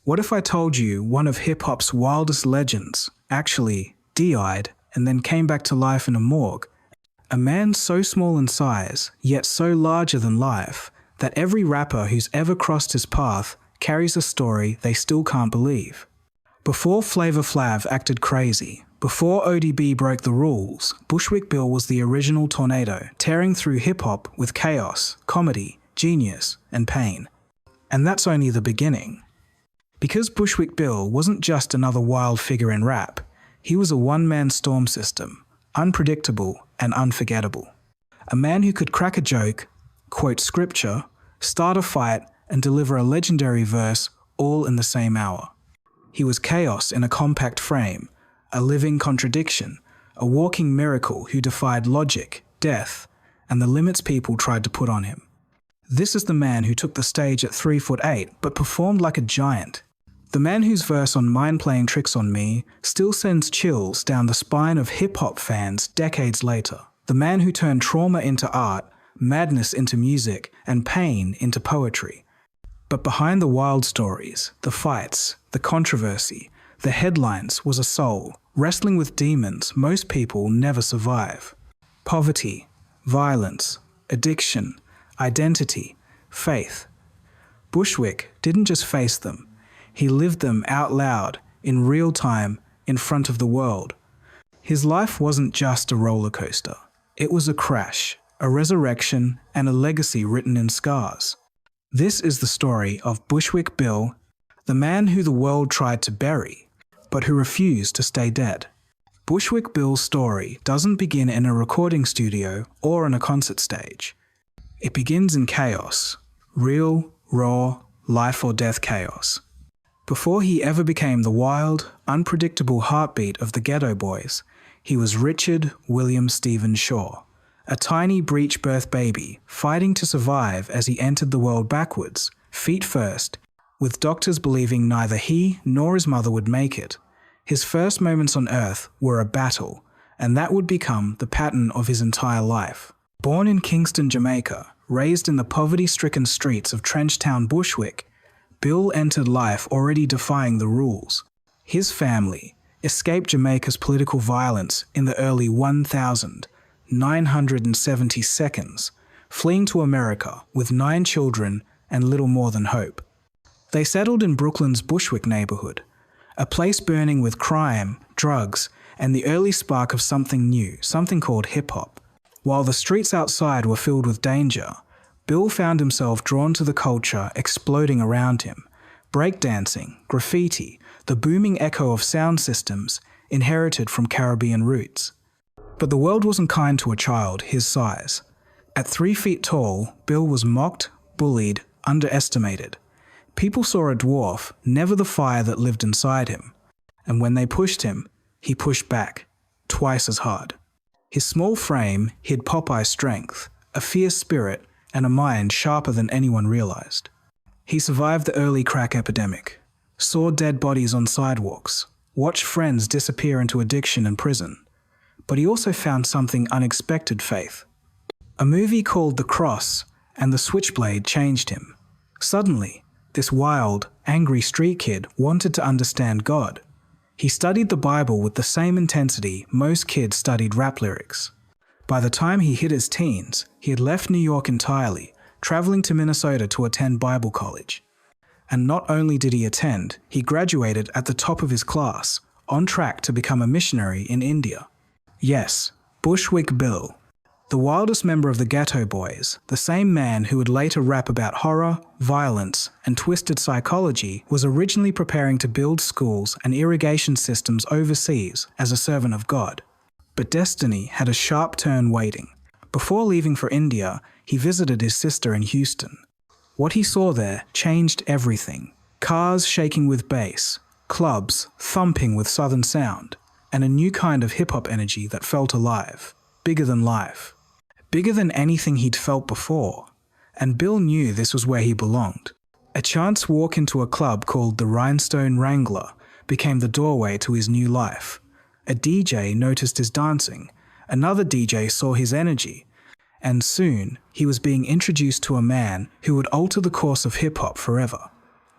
What if I told you one of hip-hop's wildest legends actually died and then came back to life in a morgue? A man so small in size, yet so larger than life, that every rapper who's ever crossed his path carries a story they still can't believe. Before Flavor Flav acted crazy, before ODB broke the rules, Bushwick Bill was the original tornado, tearing through hip-hop with chaos, comedy, genius, and pain. And that's only the beginning. Because Bushwick Bill wasn't just another wild figure in rap, he was a one-man storm system, unpredictable and unforgettable. A man who could crack a joke, quote scripture, start a fight, and deliver a legendary verse all in the same hour. He was chaos in a compact frame, a living contradiction, a walking miracle who defied logic, death, and the limits people tried to put on him. This is the man who took the stage at 3'8" but performed like a giant. The man whose verse on Mind Playing Tricks on Me still sends chills down the spine of hip-hop fans decades later. The man who turned trauma into art, madness into music, and pain into poetry. But behind the wild stories, the fights, the controversy, the headlines was a soul, wrestling with demons most people never survive. Poverty, violence, addiction, identity, faith. Bushwick didn't just face them, he lived them out loud, in real time, in front of the world. His life wasn't just a roller coaster. It was a crash, a resurrection, and a legacy written in scars. This is the story of Bushwick Bill, the man who the world tried to bury, but who refused to stay dead. Bushwick Bill's story doesn't begin in a recording studio or on a concert stage. It begins in chaos, real, raw, life or death chaos. Before he ever became the wild, unpredictable heartbeat of the Geto Boys, he was Richard William Stephen Shaw, a tiny breech-birth baby fighting to survive as he entered the world backwards, feet first, with doctors believing neither he nor his mother would make it. His first moments on Earth were a battle, and that would become the pattern of his entire life. Born in Kingston, Jamaica, raised in the poverty-stricken streets of Trenchtown, Bushwick, Bill entered life already defying the rules. His family escaped Jamaica's political violence in the early 1970 seconds, fleeing to America with 9 children and little more than hope. They settled in Brooklyn's Bushwick neighborhood, a place burning with crime, drugs, and the early spark of something new, something called hip-hop. While the streets outside were filled with danger, Bill found himself drawn to the culture exploding around him. Breakdancing, graffiti, the booming echo of sound systems inherited from Caribbean roots. But the world wasn't kind to a child his size. At 3 feet tall, Bill was mocked, bullied, underestimated. People saw a dwarf, never the fire that lived inside him. And when they pushed him, he pushed back, twice as hard. His small frame hid Popeye's strength, a fierce spirit, and a mind sharper than anyone realized. He survived the early crack epidemic, saw dead bodies on sidewalks, watched friends disappear into addiction and prison. But he also found something unexpected: faith. A movie called The Cross and The Switchblade changed him. Suddenly, this wild, angry street kid wanted to understand God. He studied the Bible with the same intensity most kids studied rap lyrics. By the time he hit his teens, he had left New York entirely, traveling to Minnesota to attend Bible college. And not only did he attend, he graduated at the top of his class, on track to become a missionary in India. Yes, Bushwick Bill, the wildest member of the Geto Boys, the same man who would later rap about horror, violence, and twisted psychology, was originally preparing to build schools and irrigation systems overseas as a servant of God. But destiny had a sharp turn waiting. Before leaving for India, he visited his sister in Houston. What he saw there changed everything. Cars shaking with bass, clubs thumping with southern sound, and a new kind of hip-hop energy that felt alive, bigger than life, bigger than anything he'd felt before. And Bill knew this was where he belonged. A chance walk into a club called the Rhinestone Wrangler became the doorway to his new life. A DJ noticed his dancing, another DJ saw his energy, and soon he was being introduced to a man who would alter the course of hip-hop forever.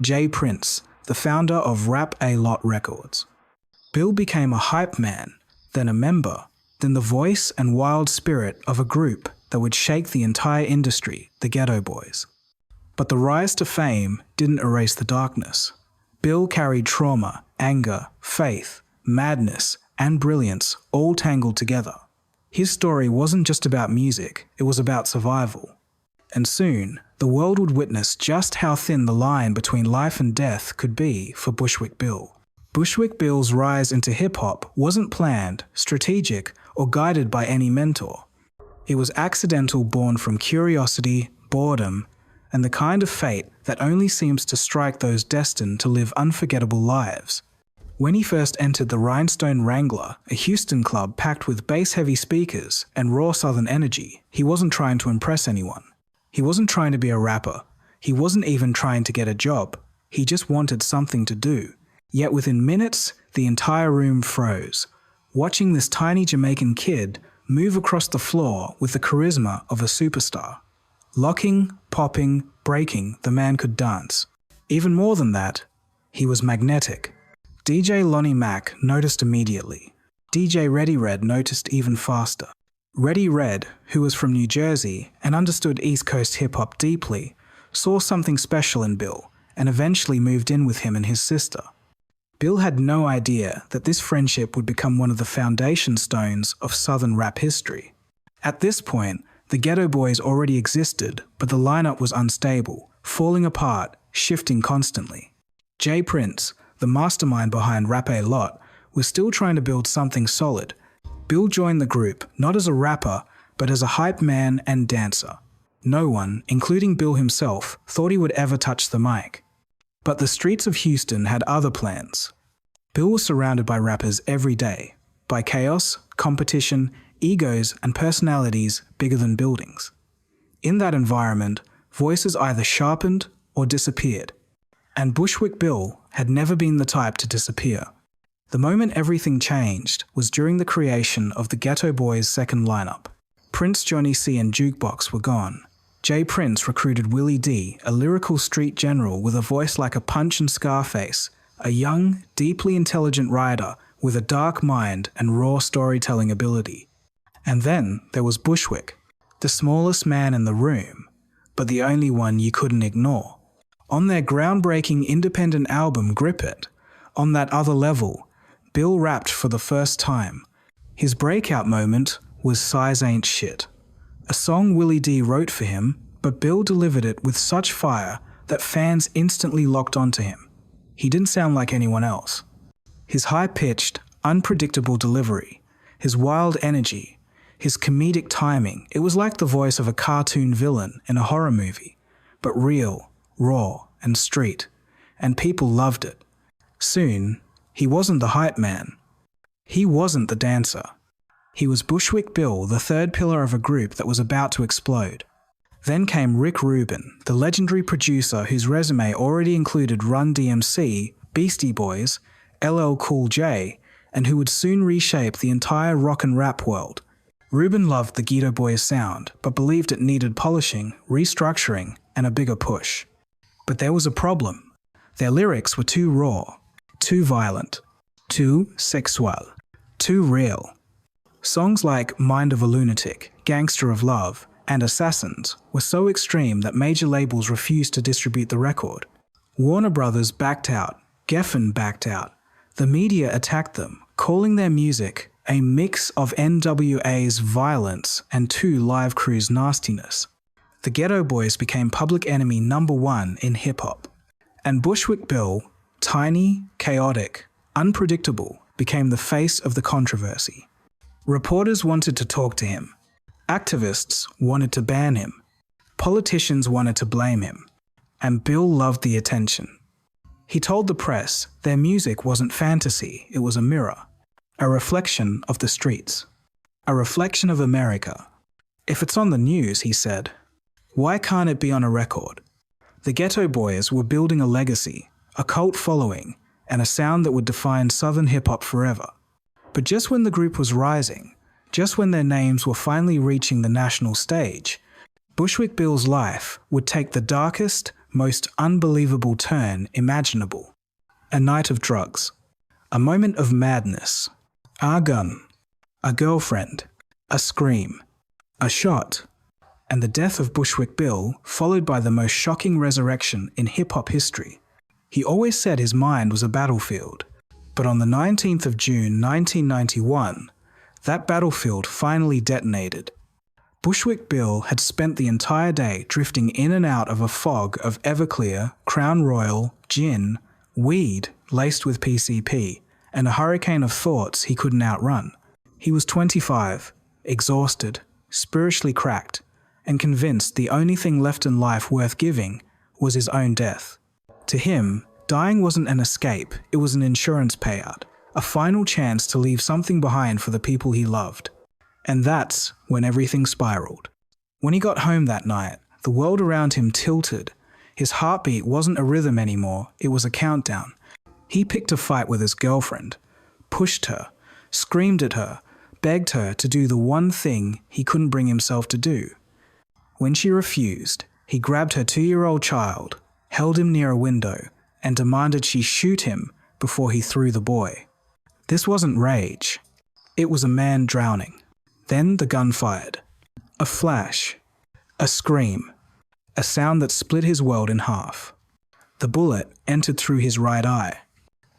J. Prince, the founder of Rap-A-Lot Records. Bill became a hype man, then a member, then the voice and wild spirit of a group that would shake the entire industry, the Geto Boys. But the rise to fame didn't erase the darkness. Bill carried trauma, anger, faith, madness, and brilliance all tangled together. His story wasn't just about music, it was about survival. And soon, the world would witness just how thin the line between life and death could be for Bushwick Bill. Bushwick Bill's rise into hip-hop wasn't planned, strategic, or guided by any mentor. It was accidental, born from curiosity, boredom, and the kind of fate that only seems to strike those destined to live unforgettable lives. When he first entered the Rhinestone Wrangler, a Houston club packed with bass-heavy speakers and raw southern energy, he wasn't trying to impress anyone. He wasn't trying to be a rapper. He wasn't even trying to get a job. He just wanted something to do. Yet within minutes, the entire room froze, watching this tiny Jamaican kid move across the floor with the charisma of a superstar. Locking, popping, breaking, the man could dance. Even more than that, he was magnetic. DJ Lonnie Mac noticed immediately. DJ Ready Red noticed even faster. Ready Red, who was from New Jersey and understood East Coast hip-hop deeply, saw something special in Bill and eventually moved in with him and his sister. Bill had no idea that this friendship would become one of the foundation stones of Southern rap history. At this point, the Geto Boys already existed, but the lineup was unstable, falling apart, shifting constantly. Jay Prince, the mastermind behind Rap-A-Lot, was still trying to build something solid. Bill joined the group not as a rapper, but as a hype man and dancer. No one, including Bill himself, thought he would ever touch the mic. But the streets of Houston had other plans. Bill was surrounded by rappers every day, by chaos, competition, egos, and personalities bigger than buildings. In that environment, voices either sharpened or disappeared. And Bushwick Bill had never been the type to disappear. The moment everything changed was during the creation of the Geto Boys' second lineup. Prince, Johnny C, and Jukebox were gone. Jay Prince recruited Willie D, a lyrical street general with a voice like a Punch and Scarface, a young, deeply intelligent writer with a dark mind and raw storytelling ability. And then there was Bushwick, the smallest man in the room, but the only one you couldn't ignore. On their groundbreaking independent album Grip It, On That Other Level, Bill rapped for the first time. His breakout moment was Size Ain't Shit, a song Willie D wrote for him, but Bill delivered it with such fire that fans instantly locked onto him. He didn't sound like anyone else. His high-pitched, unpredictable delivery, his wild energy, his comedic timing, it was like the voice of a cartoon villain in a horror movie, but real, raw, and street, and people loved it. Soon, he wasn't the hype man. He wasn't the dancer. He was Bushwick Bill, the third pillar of a group that was about to explode. Then came Rick Rubin, the legendary producer whose resume already included Run DMC, Beastie Boys, LL Cool J, and who would soon reshape the entire rock and rap world. Rubin loved the Geto Boys sound, but believed it needed polishing, restructuring, and a bigger push. But there was a problem. Their lyrics were too raw, too violent, too sexual, too real. Songs like Mind of a Lunatic, Gangster of Love, and Assassins were so extreme that major labels refused to distribute the record. Warner Brothers backed out, Geffen backed out. The media attacked them, calling their music a mix of NWA's violence and Two Live Crew's nastiness. The Geto Boys became public enemy #1 in hip-hop. And Bushwick Bill, tiny, chaotic, unpredictable, became the face of the controversy. Reporters wanted to talk to him. Activists wanted to ban him. Politicians wanted to blame him. And Bill loved the attention. He told the press their music wasn't fantasy, it was a mirror. A reflection of the streets. A reflection of America. If it's on the news, he said, why can't it be on a record? The Geto Boys were building a legacy, a cult following, and a sound that would define Southern hip-hop forever. But just when the group was rising, just when their names were finally reaching the national stage, Bushwick Bill's life would take the darkest, most unbelievable turn imaginable. A night of drugs. A moment of madness. A gun. A girlfriend. A scream. A shot. And the death of Bushwick Bill, followed by the most shocking resurrection in hip-hop history. He always said his mind was a battlefield. But on the 19th of June 1991, that battlefield finally detonated. Bushwick Bill had spent the entire day drifting in and out of a fog of Everclear, Crown Royal, gin, weed laced with PCP, and a hurricane of thoughts he couldn't outrun. He was 25, exhausted, spiritually cracked, and convinced the only thing left in life worth giving was his own death. To him, dying wasn't an escape, it was an insurance payout, a final chance to leave something behind for the people he loved. And that's when everything spiraled. When he got home that night, the world around him tilted. His heartbeat wasn't a rhythm anymore, it was a countdown. He picked a fight with his girlfriend, pushed her, screamed at her, begged her to do the one thing he couldn't bring himself to do. When she refused, he grabbed her 2-year-old child, held him near a window, and demanded she shoot him before he threw the boy. This wasn't rage. It was a man drowning. Then the gun fired. A flash. A scream. A sound that split his world in half. The bullet entered through his right eye,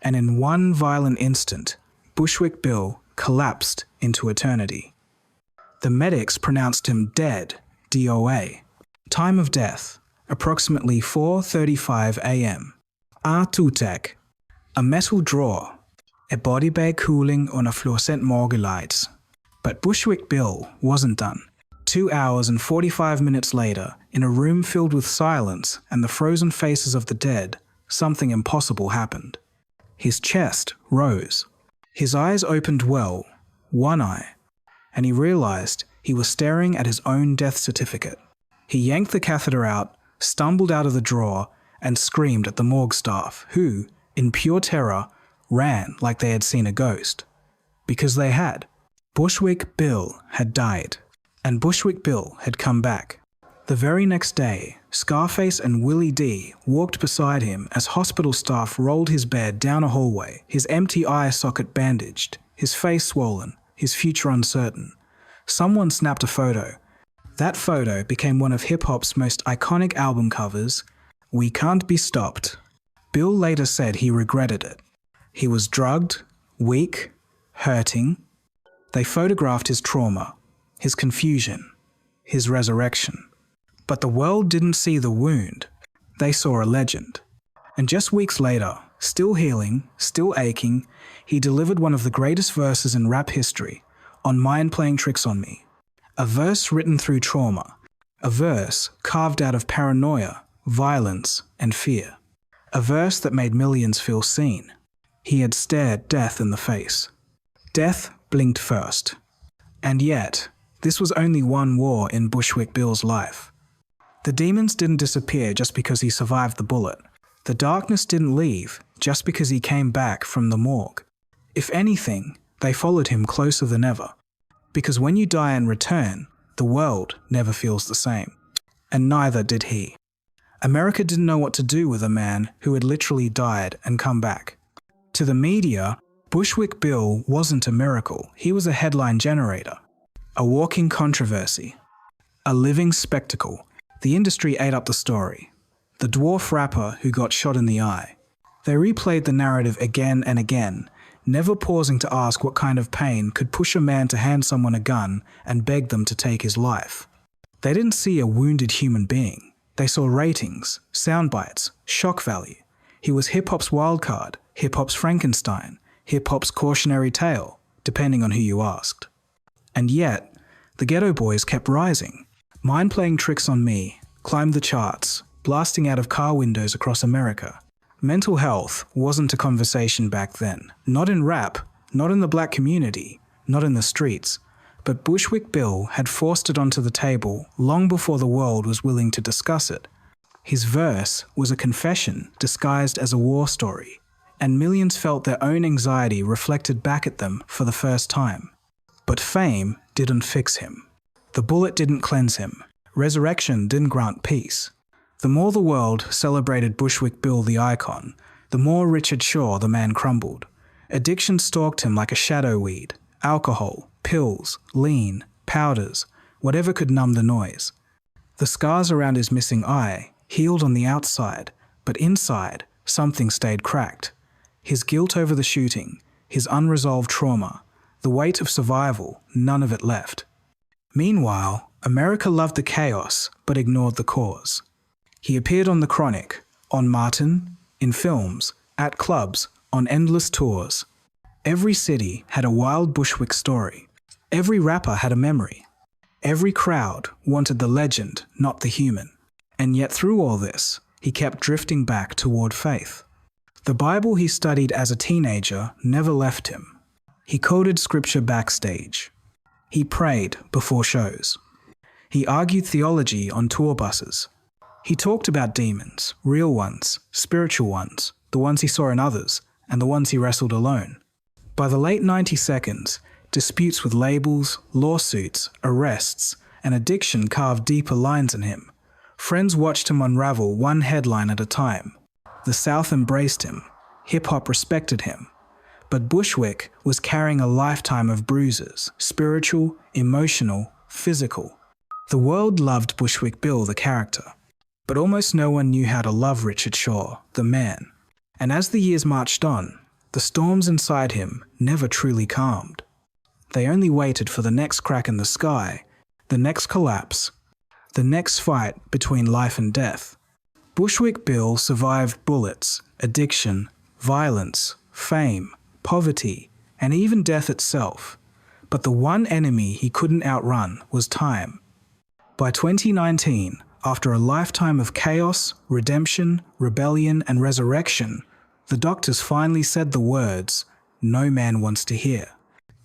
and in one violent instant, Bushwick Bill collapsed into eternity. The medics pronounced him dead, DOA. Time of death, approximately 4:35 a.m. Tutek, a metal drawer, a body bag cooling on a fluorescent morgue lights. But Bushwick Bill wasn't done. 2 hours and 45 minutes later, in a room filled with silence and the frozen faces of the dead, something impossible happened. His chest rose. His eyes opened well, one eye, and he realized he was staring at his own death certificate. He yanked the catheter out, stumbled out of the drawer, and screamed at the morgue staff, who, in pure terror, ran like they had seen a ghost. Because they had. Bushwick Bill had died, and Bushwick Bill had come back. The very next day, Scarface and Willie D walked beside him as hospital staff rolled his bed down a hallway, his empty eye socket bandaged, his face swollen, his future uncertain. Someone snapped a photo. That photo became one of hip-hop's most iconic album covers, We Can't Be Stopped. Bill later said he regretted it. He was drugged, weak, hurting. They photographed his trauma, his confusion, his resurrection. But the world didn't see the wound. They saw a legend. And just weeks later, still healing, still aching, he delivered one of the greatest verses in rap history, On Mind Playing Tricks on Me. A verse written through trauma. A verse carved out of paranoia, violence, and fear. A verse that made millions feel seen. He had stared death in the face. Death blinked first. And yet, this was only one war in Bushwick Bill's life. The demons didn't disappear just because he survived the bullet. The darkness didn't leave just because he came back from the morgue. If anything, they followed him closer than ever. Because when you die and return, the world never feels the same. And neither did he. America didn't know what to do with a man who had literally died and come back. To the media, Bushwick Bill wasn't a miracle. He was a headline generator. A walking controversy. A living spectacle. The industry ate up the story. The dwarf rapper who got shot in the eye. They replayed the narrative again and again, never pausing to ask what kind of pain could push a man to hand someone a gun and beg them to take his life. They didn't see a wounded human being. They saw ratings, sound bites, shock value. He was hip-hop's wildcard, hip-hop's Frankenstein, hip-hop's cautionary tale, depending on who you asked. And yet, the Geto Boys kept rising. Mind Playing Tricks on Me climbed the charts, blasting out of car windows across America. Mental health wasn't a conversation back then. Not in rap, not in the black community, not in the streets. But Bushwick Bill had forced it onto the table long before the world was willing to discuss it. His verse was a confession disguised as a war story, and millions felt their own anxiety reflected back at them for the first time. But fame didn't fix him. The bullet didn't cleanse him. Resurrection didn't grant peace. The more the world celebrated Bushwick Bill the icon, The more Richard Shaw the man crumbled. Addiction stalked him like a shadow weed. Alcohol, pills, lean, powders, whatever could numb the noise. The scars around his missing eye healed on the outside, but inside, something stayed cracked. His guilt over the shooting, his unresolved trauma, the weight of survival, none of it left. Meanwhile, America loved the chaos, but ignored the cause. He appeared on The Chronic, on Martin, in films, at clubs, on endless tours. Every city had a wild Bushwick story. Every rapper had a memory. Every crowd wanted the legend, not the human. And yet through all this, he kept drifting back toward faith. The Bible he studied as a teenager never left him. He quoted scripture backstage. He prayed before shows. He argued theology on tour buses. He talked about demons, real ones, spiritual ones, the ones he saw in others, and the ones he wrestled alone. By the late 90s, disputes with labels, lawsuits, arrests, and addiction carved deeper lines in him. Friends watched him unravel one headline at a time. The South embraced him. Hip-hop respected him. But Bushwick was carrying a lifetime of bruises, spiritual, emotional, physical. The world loved Bushwick Bill, the character. But almost no one knew how to love Richard Shaw, the man. And as the years marched on, the storms inside him never truly calmed. They only waited for the next crack in the sky, the next collapse, the next fight between life and death. Bushwick Bill survived bullets, addiction, violence, fame, poverty, and even death itself. But the one enemy he couldn't outrun was time. By 2019, after a lifetime of chaos, redemption, rebellion, and resurrection, the doctors finally said the words no man wants to hear.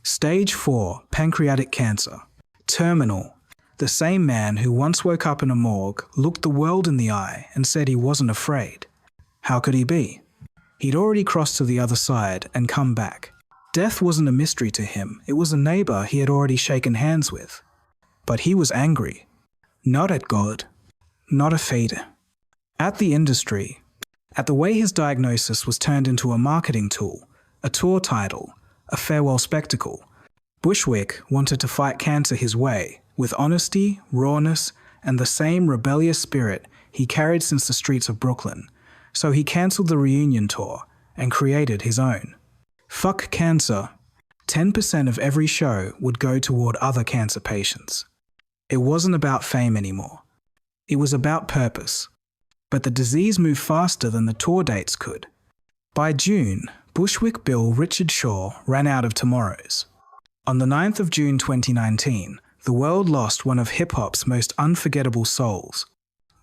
Stage 4 pancreatic cancer. Terminal. The same man who once woke up in a morgue looked the world in the eye and said he wasn't afraid. How could he be? He'd already crossed to the other side and come back. Death wasn't a mystery to him, it was a neighbor he had already shaken hands with. But he was angry. Not at God. Not a fate. At the industry. At the way his diagnosis was turned into a marketing tool, a tour title, a farewell spectacle. Bushwick wanted to fight cancer his way, with honesty, rawness, and the same rebellious spirit he carried since the streets of Brooklyn. So he cancelled the reunion tour and created his own. Fuck cancer. 10% of every show would go toward other cancer patients. It wasn't about fame anymore. It was about purpose. But the disease moved faster than the tour dates could. By June, Bushwick Bill Richard Shaw ran out of tomorrows. On the 9th of June 2019, the world lost one of hip-hop's most unforgettable souls.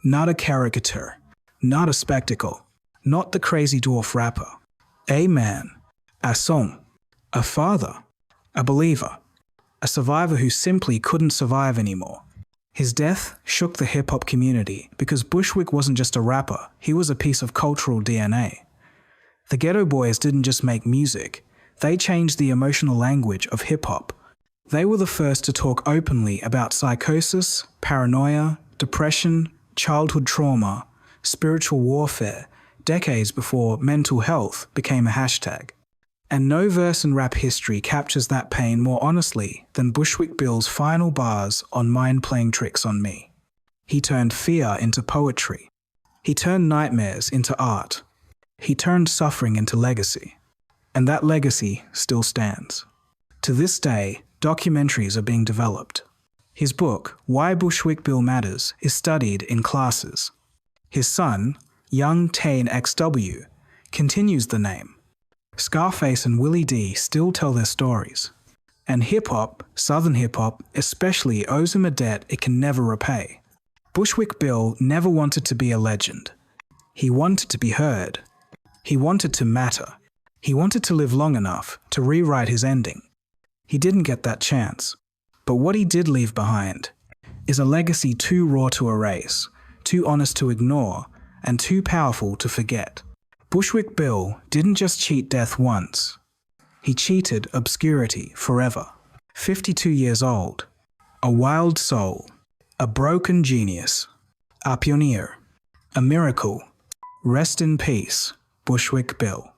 Not a caricature, not a spectacle, not the crazy dwarf rapper. A man, a son, a father, a believer, a survivor who simply couldn't survive anymore. His death shook the hip-hop community because Bushwick wasn't just a rapper, he was a piece of cultural DNA. The Geto Boys didn't just make music, they changed the emotional language of hip-hop. They were the first to talk openly about psychosis, paranoia, depression, childhood trauma, spiritual warfare, decades before mental health became a hashtag. And no verse in rap history captures that pain more honestly than Bushwick Bill's final bars on Mind Playing Tricks on Me. He turned fear into poetry. He turned nightmares into art. He turned suffering into legacy. And that legacy still stands. To this day, documentaries are being developed. His book, Why Bushwick Bill Matters, is studied in classes. His son, young Tane XW, continues the name. Scarface and Willie D still tell their stories. And hip-hop, Southern hip-hop, especially owes him a debt it can never repay. Bushwick Bill never wanted to be a legend. He wanted to be heard. He wanted to matter. He wanted to live long enough to rewrite his ending. He didn't get that chance. But what he did leave behind is a legacy too raw to erase, too honest to ignore, and too powerful to forget. Bushwick Bill didn't just cheat death once. He cheated obscurity forever. 52 years old. A wild soul. A broken genius. A pioneer. A miracle. Rest in peace, Bushwick Bill.